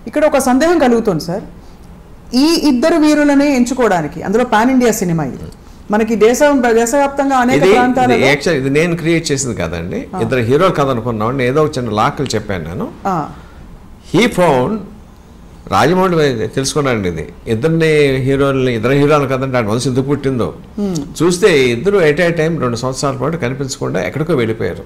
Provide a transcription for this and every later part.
ఇక్కడ ఒక సందేహం కలుగుతుంది సార్, ఈ ఇద్దరు వీరులనే ఎంచుకోవడానికి, అందులో పాన్ ఇండియా సినిమా ఇది, మనకి దేశవ్యాప్తంగా అనేక ప్రాంతాలలో ఇది నేను క్రియేట్ చేసింది కదండి, ఇద్దరు హీరోలు కథ అనుకున్నాను, ఏదో ఒక చిన్న లాక్లు చెప్పాను నేను. హీ ఫౌండ్ రాజమౌళి తెలుసుకున్నాండి, ఇది ఇద్దరు హీరోలు కదండి, ఆడ మనసు ఎందుకు పుట్టిందో చూస్తే ఇద్దరు ఎట్ ఏ టైం 2 సంవత్సరాల పాటు కనిపించకుండా ఎక్కడికో వెళ్ళిపోయారు.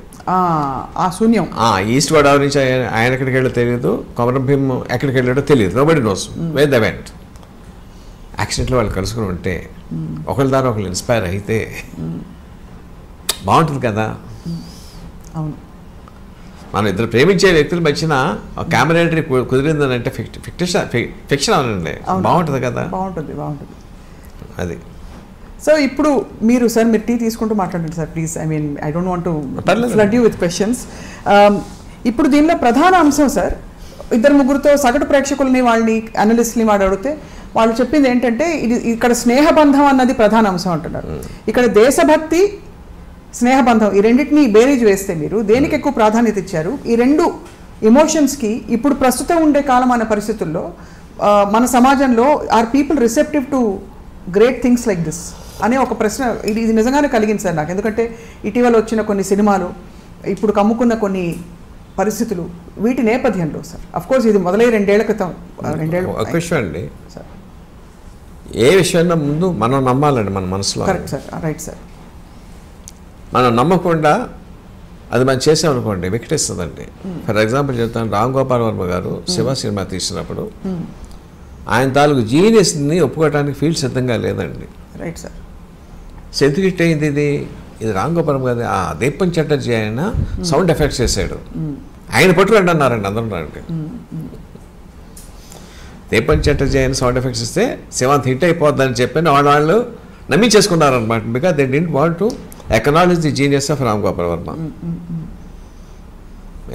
ఆ శూన్యం, ఈస్ట్ గోదావరి నుంచి ఆయన ఎక్కడికి వెళ్ళో తెలియదు, కొమరం భీమ్ ఎక్కడికి వెళ్ళాడో తెలియదు, nobody knows wear the vent. యాక్సిడెంట్లో వాళ్ళు కలుసుకుని ఉంటే ఒకరి ద్వారా ఒకరు ఇన్స్పైర్ అయితే బాగుంటుంది కదా. అవును, మనం ఇద్దరు ప్రేమించే వ్యక్తుల మధ్యన కామరేటరీ కుదిరిందని అంటే ఫిక్షన్ అవునండి, బాగుంటుంది కదా. బాగుంటుంది అది. సో ఇప్పుడు మీరు సార్, మీరు టీ తీసుకుంటూ మాట్లాడండి sir please. I mean I don't want to flood you with questions. ఇప్పుడు దీనిలో ప్రధాన అంశం సార్, ఇద్దరు ముగ్గురుతో సగటు ప్రేక్షకుల్ని, వాళ్ళని అనలిస్ట్ని అడిగితే వాళ్ళు చెప్పింది ఏంటంటే, ఇది ఇక్కడ స్నేహబంధం అన్నది ప్రధాన అంశం అంటున్నారు. ఇక్కడ దేశభక్తి, స్నేహబంధం, ఈ రెండింటిని బేరీజ్ వేస్తే మీరు దేనికి ఎక్కువ ప్రాధాన్యత ఇచ్చారు? ఈ రెండు ఎమోషన్స్కి ఇప్పుడు ప్రస్తుతం ఉండే కాలమాన పరిస్థితుల్లో మన సమాజంలో are people receptive to great things like this అనే ఒక ప్రశ్న ఇది నిజంగానే కలిగింది సార్ నాకు. ఎందుకంటే ఇటీవల వచ్చిన కొన్ని సినిమాలు, ఇప్పుడు కమ్ముకున్న కొన్ని పరిస్థితులు, వీటి నేపథ్యంలో సార్, అఫ్కోర్స్ ఇది మొదలై 2 ఏళ్ల క్రితం, 2 ఏళ్ళు విషయం అండి సార్. ఏ విషయాన్ని ముందు మనం నమ్మాలండి మన మనసులో. Correct sir, right sir. మనం నమ్మకుండా అది మనం చేసామనుకోండి వికటిస్తుందండి. ఫర్ ఎగ్జాంపుల్ చెప్తాను, రామ్ గోపాల్ వర్మ గారు శివ సినిమా తీసినప్పుడు ఆయన తాలూకు జీనియస్ని ఒప్పుకోవడానికి ఫీల్డ్ సిద్ధంగా లేదండి. Right sir. ఎందుకు హిట్ అయింది ఇది రామ్ గోపాల్ వర్మ గారు, దీపం చటర్జీ ఆయన సౌండ్ ఎఫెక్ట్స్ చేశాడు, ఆయన పట్టుకురండి అన్నారండి అందరూ. రండి, దీపం చటర్జీ ఆయన సౌండ్ ఎఫెక్ట్స్ ఇస్తే శివాంత్ హిట్ అయిపోద్దని చెప్పి వాళ్ళు నమ్మించేసుకున్నారనమాట. Because they didn't want to acknowledge the genius of Ram Gopal Varma.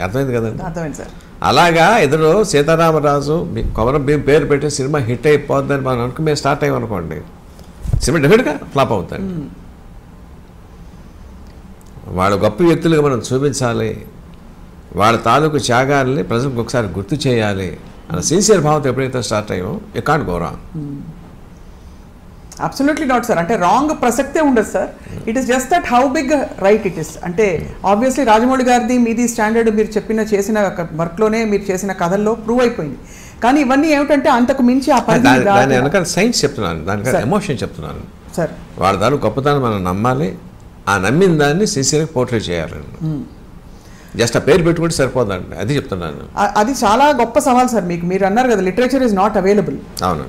అర్థమైంది కదండి. అర్థమైంది సార్. అలాగా ఎదురు సీతారామరాజు, కొమరం భీమ్ పేరు పెట్టి సినిమా హిట్ అయిపోద్దని మనం అనుకుని మేము స్టార్ట్ అయ్యామనుకోండి, సినిమా డెఫినెట్గా ఫ్లాప్ అవుతుంది. వాళ్ళ గొప్ప వ్యక్తులుగా మనం చూపించాలి, వాళ్ళ తాలూకు త్యాగాల్ని ప్రజలకు ఒకసారి గుర్తు చేయాలి అన్న సిన్సియర్ భావంతో ఎప్పుడైతే స్టార్ట్ అయ్యామో you can't go wrong. Absolutely not sir. అంటే రాంగ్ ప్రసక్తే ఉండదు sir. It is just that how big right it is. అంటే ఆబ్వియస్లీ రాజమౌళి గారిది మీది స్టాండర్డ్, మీరు చేసిన వర్క్లోనే, మీరు చేసిన కథల్లో ప్రూవ్ అయిపోయింది. కానీ ఇవన్నీ ఏమిటంటే అంతకు మించి ఆ పని సైన్స్ చెప్తున్నాను, దానికి ఎమోషన్ చెప్తున్నాను సార్. వాళ్ళ దాని గొప్పతనం మనం నమ్మాలి, ఆ నమ్మిన దాన్ని సిన్సియర్గా పోర్ట్రేట్ చేయాలండి. జస్ట్ ఆ పేరు పెట్టుకుంటే సరిపోదండి, అది చెప్తున్నాను. అది చాలా గొప్ప సవాల్ సార్. మీరు అన్నారు కదా, literature is not available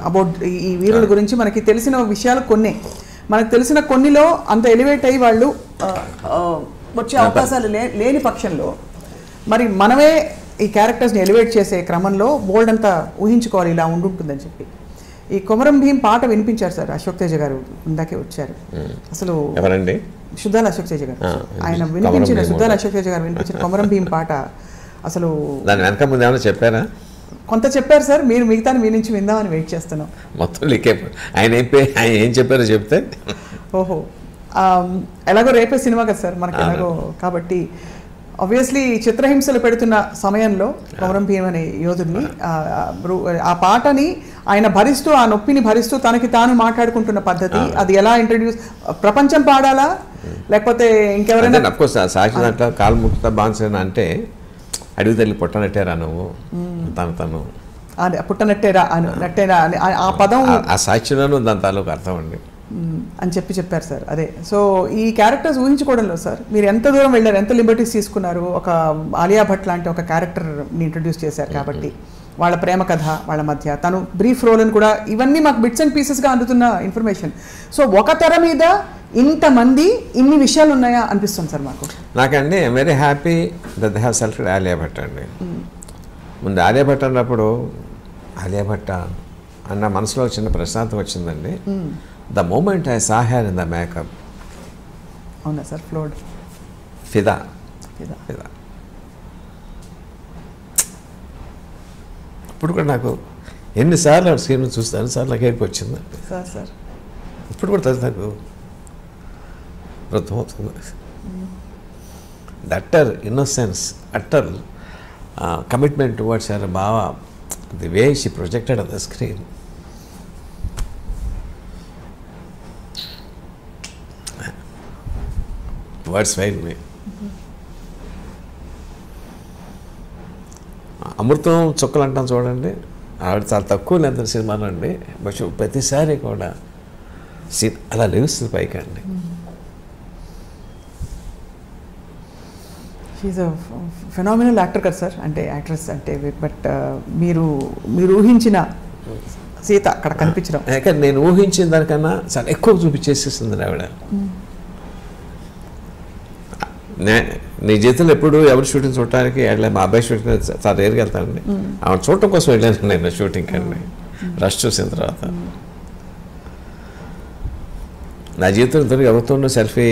about ఈ వీరుల గురించి. మనకి తెలిసిన విషయాలు కొన్ని, మనకు తెలిసిన కొన్నిలో అంత ఎలివేట్ అయ్యి వాళ్ళు వచ్చే అవకాశాలు లేని పక్షంలో మరి మనమే ఈ క్యారెక్టర్స్ని ఎలివేట్ చేసే క్రమంలో బోల్డ్ అంతా ఊహించుకోవాలి ఇలా ఉంటుందని చెప్పి. ఈ కొమరం భీమ్ పాట వినిపించారు సార్ అశోక్ తేజ గారు, ఇందాకే వచ్చారు. అసలు ఎవరండి? సుద్దాల అశోక్ తేజ గారు, ఆయన వినిపించిన, సుద్దాల అశోక్ తేజ గారు వినిపించిన కొమరం భీమ్ పాట అసలు దాని వెనక ముందు ఏమైనా చెప్పారా? కొంత చెప్పారు సార్, మీరు మిగతా మీ నుంచి విందామని వెయిట్ చేస్తున్నాం. మొత్తం లీకే ఆయన ఏం చెప్పారో చెప్తే. ఓహో, ఎలాగో రేపే సినిమా కదా సార్ మనకి, ఎలాగో కాబట్టి ఆబ్వియస్లీ చిత్రహింసలు పెడుతున్న సమయంలో కొమరం భీమ్ అనే యోధుడిని ఆ పాటని ఆయన భరిస్తూ, ఆ నొప్పిని భరిస్తూ తనకి తాను మాట్లాడుకుంటున్న పద్ధతి, అది ఎలా ఇంట్రడ్యూస్, ప్రపంచం పాడాలా లేకపోతే ఇంకెవరైనా? అఫ్కోర్స్ సాక్షి దాంట్లో కాలు ముక్త బాన్సేన అంటే అడిగి తల్లి పుట్టనట్టేరా నువ్వు, తను పుట్టనట్టేరా నట్టేరా అని ఆ పదం ఆ సాక్షిలోనూ దాని తాలూకు అర్థం అండి అని చెప్పారు సార్. అదే, సో ఈ క్యారెక్టర్స్ ఊహించుకోవడంలో సార్ మీరు ఎంత దూరం వెళ్ళారు, ఎంత లిబర్టీస్ తీసుకున్నారు? ఒక ఆలియా భట్ లాంటి ఒక క్యారెక్టర్ని ఇంట్రడ్యూస్ చేశారు కాబట్టి వాళ్ళ ప్రేమ కథ, వాళ్ళ మధ్య తను బ్రీఫ్ రోల్ అని కూడా, ఇవన్నీ మాకు బిట్స్ అండ్ పీసెస్గా అందుతున్న ఇన్ఫర్మేషన్. సో ఒక తెర మీద ఇంతమంది ఇన్ని విషయాలు ఉన్నాయా అనిపిస్తుంది సార్ మాకు. నాకండి I'm very happy that they have selected Alia Bhatt అండి. ముందు ఆలియా భట్ అన్నప్పుడు ఆలియా భట్ అన్న మనసులో చిన్న ప్రశాంతం వచ్చిందండి. The moment I saw her in the makeup, అవునా సార్, ఫ్లోడ్ ఫిదా. ఇప్పుడు కూడా నాకు ఎన్నిసార్లు స్క్రీన్ చూస్తే అన్నిసార్లు నాకు ఏడుపు వచ్చింది సార్. ఇప్పుడు కూడా నాకు అర్థమవుతుంది. That utter innocence, utter commitment towards her బావ the way she projected on the screen, words fail me. అమృతం చుక్కలు అంటాం చూడండి, ఆవిడ చాలా తక్కువ లెంత్ సినిమాలో అండి, బట్ ప్రతిసారి కూడా అలా లేస్తుంది పైకి అండి. షీఈ్ అ ఫెనామినల్ యాక్టర్ కదా సార్, అంటే యాక్ట్రెస్ అంటే. బట్ మీరు ఊహించిన సీత అక్కడ కనిపించడం, నేను ఊహించిన దానికన్నా చాలా ఎక్కువ చూపించేసేస్తుంది ఆవిడ. నీ జీవితంలో ఎప్పుడు ఎవరు షూటింగ్ చూడటానికి వెళ్ళా, మా అబ్బాయి షూటింగ్ చాలా రేరుగా వెళ్తానండి, ఆవిడ చూడటం కోసం వెళ్ళాను నేను షూటింగ్కి అండి. రష్ చూసిన తర్వాత నా జీవితంలో ఇంతవరకు ఎవరితోనూ సెల్ఫీ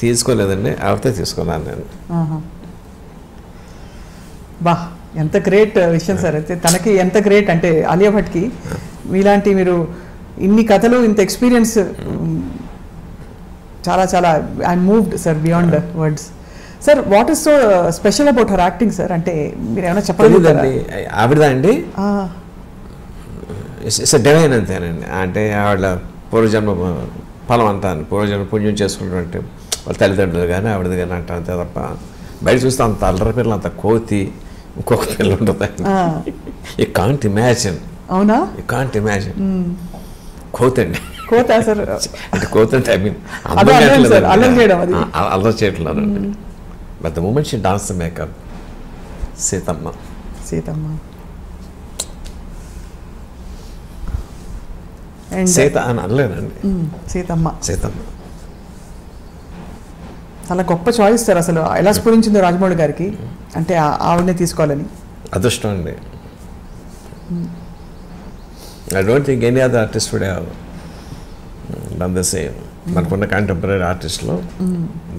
తీసుకోలేదండి, ఆవిడతో తీసుకున్నాను నేను. బా, ఎంత గ్రేట్ విషయం సార్. అయితే తనకి ఎంత గ్రేట్ అంటే ఆలియా భట్కి మీలాంటి మీరు ఇన్ని కథలు, ఇంత ఎక్స్పీరియన్స్, చాలా చాలా I'm moved sir beyond words. Sir, what is so special about her acting sir? అంటే మీరు ఏమైనా చెప్పలేదండి? ఆవిడదా అండి ఇట్స్ డివైన్ అంతేనండి. అంటే ఆవిడ పూర్వజన్మ ఫలం అంతా, పూర్వజన్మ పుణ్యం చేసుకుంటుంటే వాళ్ళ తల్లిదండ్రులు కానీ ఆవిడది కానీ అంట, అంతే తప్ప బయట చూస్తే అంత అల్లరి పిల్లలు, అంత కోతి ఇంకొక పిల్ల ఉంటుంది. You can't imagine. అవునా? You can't imagine. కోతండి, కోతా సార్? అంటే కోతంటే ఐ మీన్ అల్లరి చేయట్లేదండి. But the moment she dons the makeup, Seethamma Seetha అని అనలేదండి, సీతమ్మ. చాలా గొప్ప చాయిస్ సార్. అసలు ఎలా స్ఫురించిందో రాజమౌళి గారికి, అంటే ఆవిడనే తీసుకోవాలని. అదృష్టం అండి. I don't think any other artist would have done the same. మనకున్న కంటెంపరీ ఆర్టిస్ట్లో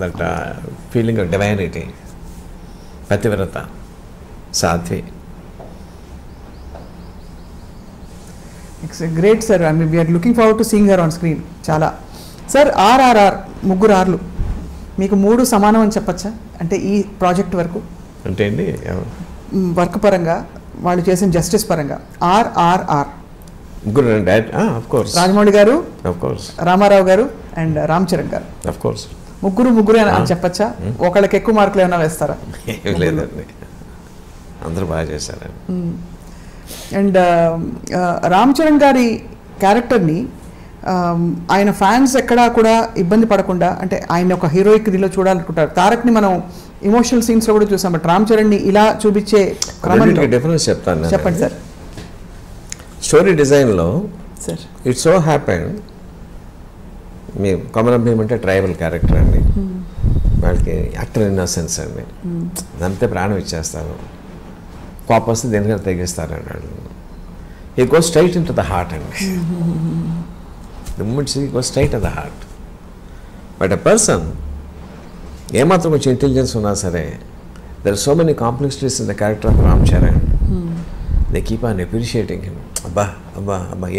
దట్ ఫీలింగ్ ఆఫ్ డివైనిటీ, పతివ్రత, సాధ్వి. It's great sir. I mean we're looking forward to seeing her on screen. చాలా సార్. ఆర్ఆర్ఆర్, ముగ్గురు ఆర్లు, మీకు 3 సమానం అని చెప్పచ్చా? అంటే ఈ ప్రాజెక్ట్ వరకు అంటే అండి వర్క్ పరంగా, వాళ్ళు చేసిన జస్టిస్ పరంగా. ఆర్ఆర్ఆర్ ముగ్గురు రాజమౌళి గారు, రామారావు గారు అండ్ రామ్ చరణ్ గారు. ముగ్గురు అని చెప్పచ్చా? ఒకళ్ళకి ఎక్కువ మార్కులు ఏమైనా వేస్తారా? లేదండి, అందరూ బాగా చేశారండి. అండ్ రామ్ చరణ్ గారి క్యారెక్టర్ని ఆయన ఫ్యాన్స్ ఎక్కడా కూడా ఇబ్బంది పడకుండా, అంటే ఆయన ఒక హీరోయిక్ దీనిలో చూడాలనుకుంటారు. తారక్ని మనం ఇమోషనల్ సీన్స్లో కూడా చూసాం, బట్ రామ్ చరణ్ని ఇలా చూపించే క్రమంలో డిఫరెన్స్ చెప్తాను. చెప్పండి సార్. స్టోరీ డిజైన్లో సార్ ఇట్స్ సో హ్యాపెన్, మీ కొమరం భీమ్ అంటే ట్రైబల్ క్యారెక్టర్ అండి, వాళ్ళకి యాక్టర్ ఇన్నోసెన్స్ అండి, దాంతో ప్రాణం ఇచ్చేస్తారు, కోపం వస్తే దేనికైనా తెగిస్తారండి వాళ్ళు. ఈ go straight in to the heart అండి. The moment she goes straight to the heart. But a person, ఏమాత్రం కొంచెం ఇంటెలిజెన్స్ ఉన్నా సరే, there are so many complexities in the character of Ram Charan. They keep on appreciating him. అబ్బా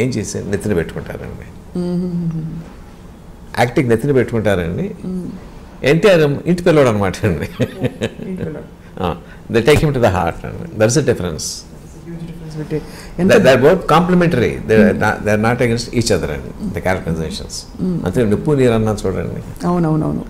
ఏం చేసి నెత్తిన పెట్టుకుంటారండి, acting నెత్తిన పెట్టుకుంటారండి. ఎన్టీఆర్ ఇంటి పిల్లవాడు అనమాట అండి. They take him to the heart. That's the difference. They're both complementary. They're not against each other and the characterizations. అంతే నిప్పు నీరు అన్నా చూడండి. అవునవునవును.